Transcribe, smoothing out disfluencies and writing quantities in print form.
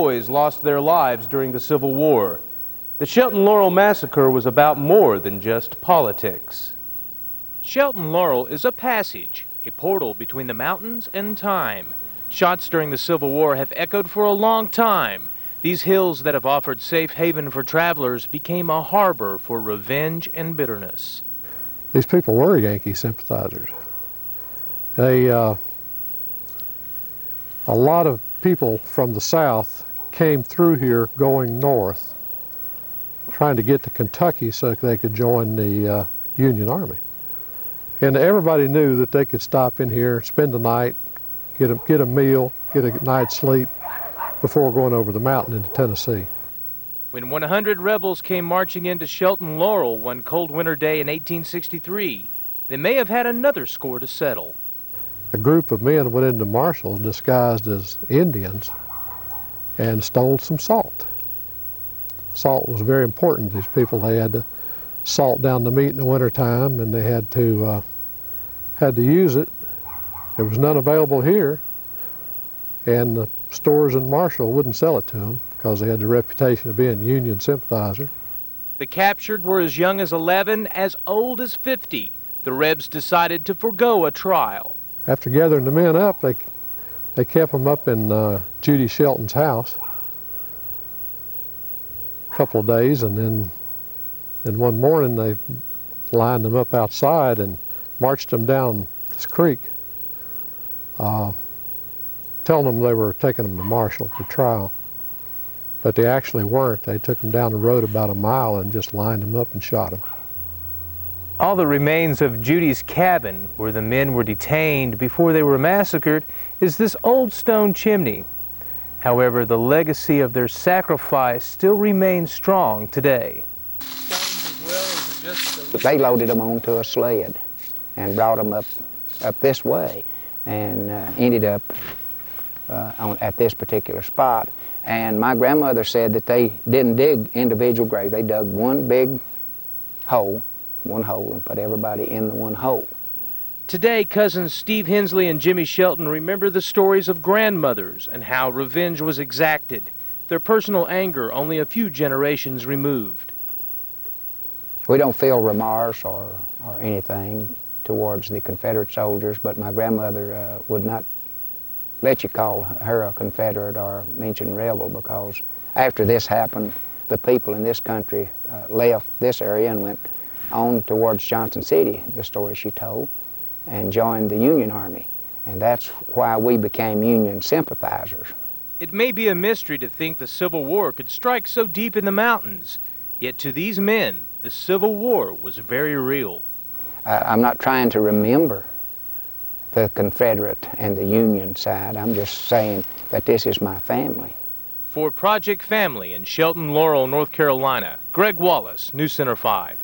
boys lost their lives during the Civil War. The Shelton Laurel Massacre was about more than just politics. Shelton Laurel is a passage, a portal between the mountains and time. Shots during the Civil War have echoed for a long time. These hills that have offered safe haven for travelers became a harbor for revenge and bitterness. These people were Yankee sympathizers. A lot of people from the South came through here going north, trying to get to Kentucky so they could join the Union Army. And everybody knew that they could stop in here, spend the night, get a meal, get a night's sleep before going over the mountain into Tennessee. When 100 rebels came marching into Shelton Laurel one cold winter day in 1863, they may have had another score to settle. A group of men went into Marshall disguised as Indians and stole some salt. Salt was very important to these people. They had to salt down the meat in the wintertime, and they had to use it. There was none available here, and the stores in Marshall wouldn't sell it to them because they had the reputation of being Union sympathizer. The captured were as young as 11, as old as 50. The Rebs decided to forego a trial. After gathering the men up, they kept them up in Judy Shelton's house a couple of days, and then one morning they lined them up outside and marched them down this creek, telling them they were taking them to Marshall for trial. But they actually weren't. They took them down the road about a mile and just lined them up and shot them. All that remains of Judy's cabin, where the men were detained before they were massacred, is this old stone chimney. However, the legacy of their sacrifice still remains strong today. They loaded them onto a sled and brought them up this way, and ended up at this particular spot. And my grandmother said that they didn't dig individual graves. They dug one big hole, and put everybody in the one hole. Today, cousins Steve Hensley and Jimmy Shelton remember the stories of grandmothers and how revenge was exacted, their personal anger only a few generations removed. We don't feel remorse or anything towards the Confederate soldiers, but my grandmother would not let you call her a Confederate or mention rebel, because after this happened, the people in this country left this area and went on towards Johnson City, the story she told, and joined the Union Army. And that's why we became Union sympathizers. It may be a mystery to think the Civil War could strike so deep in the mountains, yet to these men, the Civil War was very real. I'm not trying to remember the Confederate and the Union side. I'm just saying that this is my family. For Project Family in Shelton Laurel, North Carolina, Greg Wallace, News Center 5.